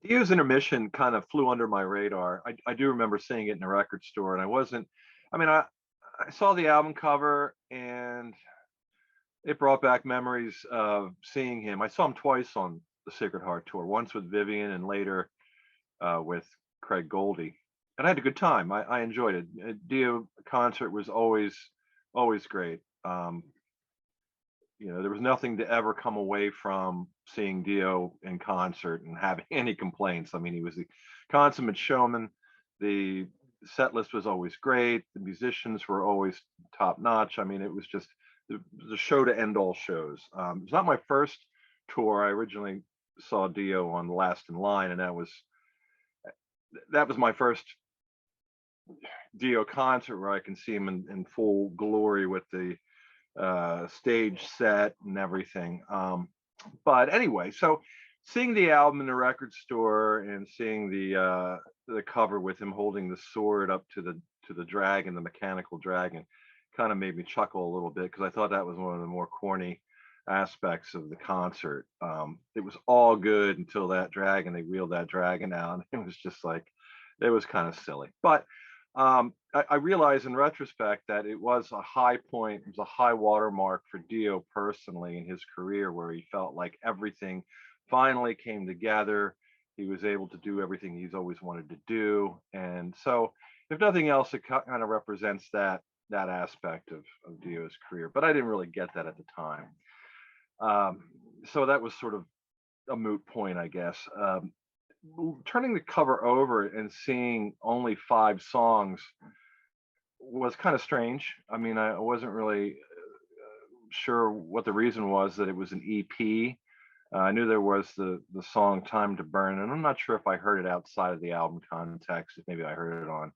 Dio's Intermission kind of flew under my radar. I do remember seeing it in a record store, and I wasn't. I mean, I saw the album cover, and it brought back memories of seeing him. I saw him twice on the Sacred Heart tour. Once with Vivian, and later with Craig Goldie, and I had a good time. I enjoyed it. Dio concert was always great. There was nothing to ever come away from seeing Dio in concert and having any complaints. I mean, he was the consummate showman. The set list was always great. The musicians were always top notch. I mean, it was just the show to end all shows. It's not my first tour. I originally saw Dio on Last in Line, and that was my first Dio concert where I can see him in full glory with the stage set and everything. But anyway, so seeing the album in the record store and seeing the cover with him holding the sword up to the dragon, the mechanical dragon, kind of made me chuckle a little bit, because I thought that was one of the more corny aspects of the concert. It was all good until they wheeled that dragon out, and it was just like, it was kind of silly. But I realize in retrospect that it was a high point, it was a high watermark for Dio personally in his career, where he felt like everything finally came together. He was able to do everything he's always wanted to do. And so, if nothing else, it kind of represents that aspect of Dio's career. But I didn't really get that at the time. So that was sort of a moot point, I guess. Turning the cover over and seeing only 5 songs was kind of strange. I mean, I wasn't really sure what the reason was that it was an EP. I knew there was the song Time to Burn, and I'm not sure if I heard it outside of the album context. If maybe I heard it on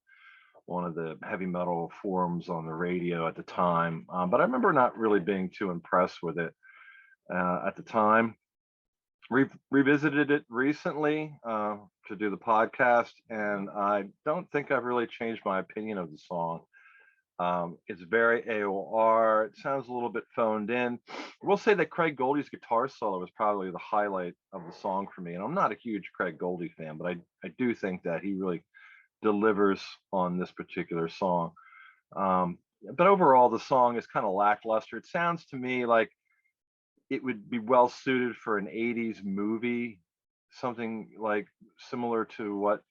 one of the heavy metal forums on the radio at the time. But I remember not really being too impressed with it at the time. Revisited it recently to do the podcast, and I don't think I've really changed my opinion of the song. It's very AOR. It sounds a little bit phoned in. I will say that Craig Goldie's guitar solo was probably the highlight of the song for me. And I'm not a huge Craig Goldie fan, but I do think that he really delivers on this particular song. But overall, the song is kind of lackluster. It sounds to me like it would be well suited for an 80s movie, something like similar to what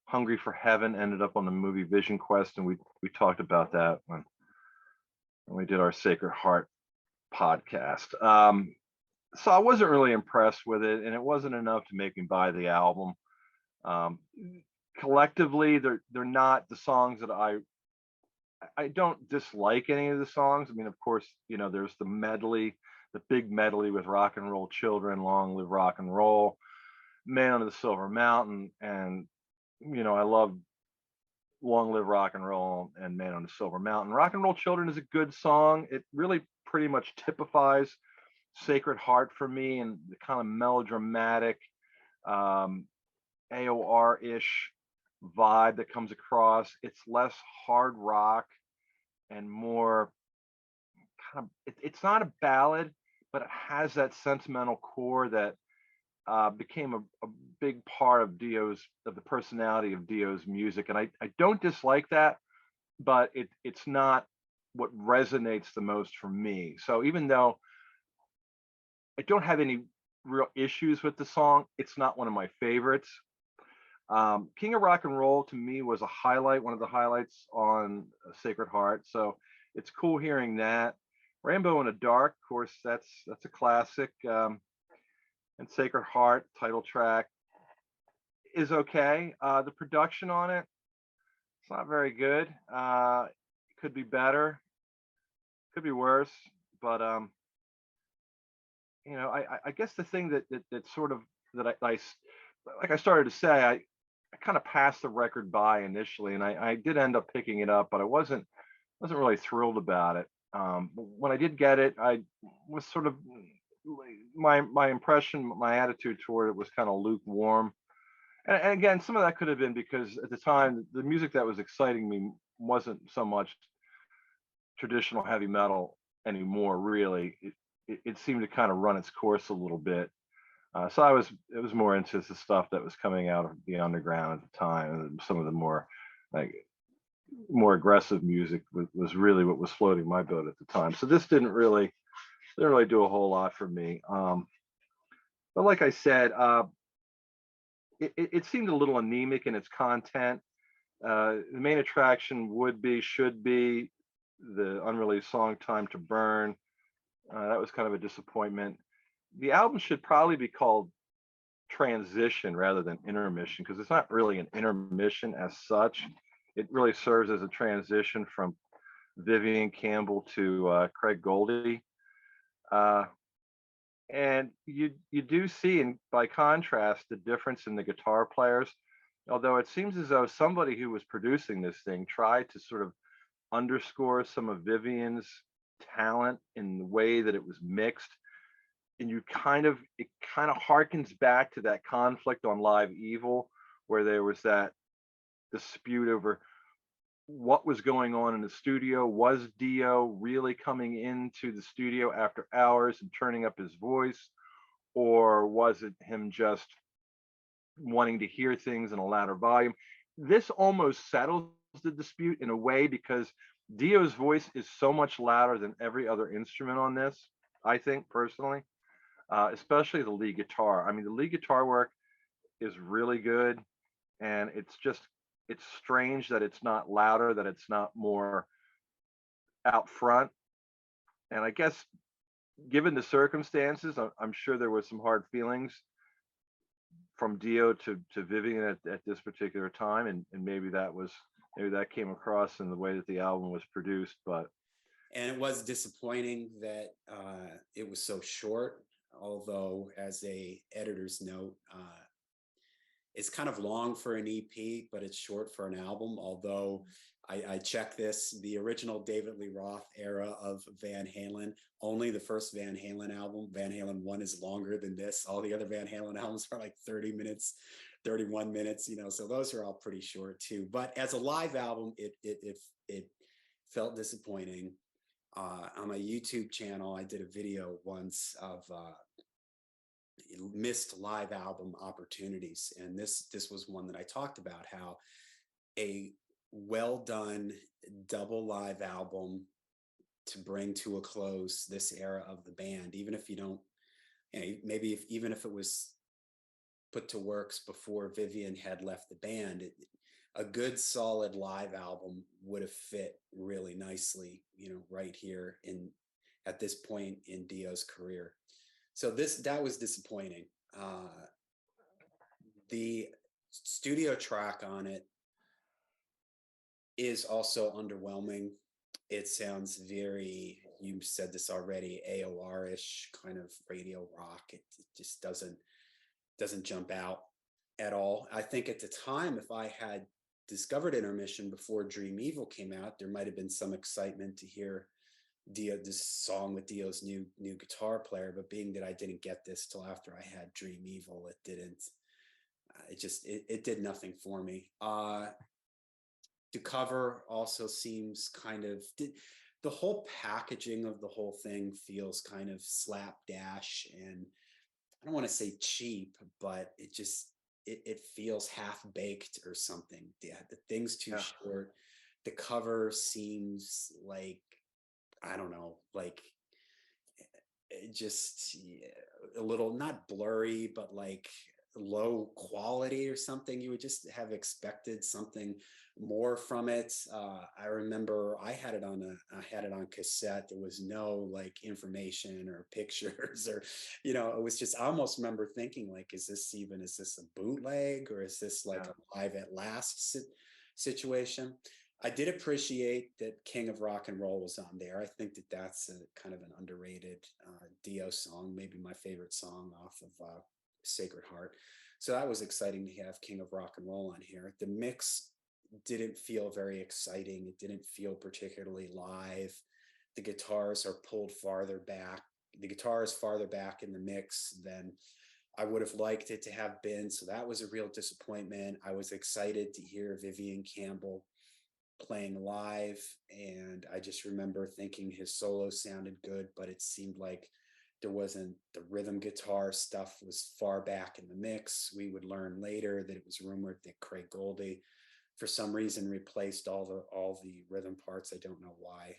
Hungry for Heaven ended up on the movie Vision Quest, and we talked about that when we did our Sacred Heart podcast. So I wasn't really impressed with it, and it wasn't enough to make me buy the album. Collectively, they're not the songs that I don't dislike any of the songs. I mean, of course, there's the medley, the big medley with Rock and Roll Children, Long Live Rock and Roll, Man on the Silver Mountain, and I love Long Live Rock and Roll and Man on the Silver Mountain. Rock and Roll Children is a good song. It really pretty much typifies Sacred Heart for me, and the kind of melodramatic AOR-ish vibe that comes across. It's less hard rock and more kind of, it's not a ballad, but it has that sentimental core that became a big part of the personality of Dio's music. And I don't dislike that, but it's not what resonates the most for me. So even though I don't have any real issues with the song, it's not one of my favorites. King of Rock and Roll to me was a highlight, one of the highlights on Sacred Heart. So it's cool hearing that. Rainbow in the Dark, of course, that's a classic. And Sacred Heart title track is okay. The production on it, it's not very good. Could be better, could be worse. But I guess the thing that sort of that I like I started to say, I kind of passed the record by initially, and I did end up picking it up, but I wasn't really thrilled about it. When I did get it, I was sort of, my impression, my attitude toward it was kind of lukewarm. And again, some of that could have been because at the time, the music that was exciting me wasn't so much traditional heavy metal anymore, really. It seemed to kind of run its course a little bit. So it was more into the stuff that was coming out of the underground at the time, and some of the more like more aggressive music was really what was floating my boat at the time. So this didn't really do a whole lot for me. But like I said, it seemed a little anemic in its content. The main attraction should be the unreleased song "Time to Burn." That was kind of a disappointment. The album should probably be called Transition rather than Intermission, because it's not really an intermission as such. It really serves as a transition from Vivian Campbell to Craig Goldie. Uh, and you do see, in by contrast, the difference in the guitar players. Although it seems as though somebody who was producing this thing tried to sort of underscore some of Vivian's talent in the way that it was mixed, and it kind of harkens back to that conflict on Live Evil, where there was that dispute over what was going on in the studio. Was Dio really coming into the studio after hours and turning up his voice, or was it him just wanting to hear things in a louder volume? This almost settles the dispute in a way, because Dio's voice is so much louder than every other instrument on this, I think personally, especially the lead guitar. I mean, the lead guitar work is really good, and it's strange that it's not louder, that it's not more out front. And I guess, given the circumstances, I'm sure there was some hard feelings from Dio to Vivian at this particular time, and maybe that came across in the way that the album was produced. But And it was disappointing that it was so short. Although, as a editor's note, it's kind of long for an EP, but it's short for an album. Although I checked this, the original David Lee Roth era of Van Halen, only the first Van Halen album, Van Halen 1, is longer than this. All the other Van Halen albums are like 30 minutes, 31 minutes, so those are all pretty short too. But as a live album, it felt disappointing. On my YouTube channel, I did a video once of missed live album opportunities, and this was one that I talked about, how a well done double live album to bring to a close this era of the band, even if you don't, maybe even if it was put to works before Vivian had left the band, a good solid live album would have fit really nicely, right here at this point in Dio's career. So that was disappointing. The studio track on it is also underwhelming. It sounds very, you said this already, AOR-ish kind of radio rock. It just doesn't jump out at all. I think at the time, if I had discovered Intermission before Dream Evil came out, there might have been some excitement to hear this song with Dio's new guitar player. But being that I didn't get this till after I had Dream Evil, it didn't. It did nothing for me. The cover also seems kind of, the whole packaging of the whole thing feels kind of slapdash, and I don't want to say cheap, but it feels half baked or something. Yeah, the thing's too short. The cover seems like, I don't know, like just a little, not blurry, but like low quality or something. You would just have expected something more from it. I remember I had it on cassette. There was no like information or pictures or, it was just, I almost remember thinking like, is this a bootleg, or is this like a live at last situation? I did appreciate that King of Rock and Roll was on there. I think that that's a kind of an underrated Dio song, maybe my favorite song off of Sacred Heart. So that was exciting to have King of Rock and Roll on here. The mix didn't feel very exciting. It didn't feel particularly live. The guitars are pulled farther back. The guitar is farther back in the mix than I would have liked it to have been. So that was a real disappointment. I was excited to hear Vivian Campbell playing live, and I just remember thinking his solo sounded good, but it seemed like there wasn't the rhythm guitar stuff was far back in the mix. We would learn later that it was rumored that Craig Goldie, for some reason, replaced all the rhythm parts. I don't know why.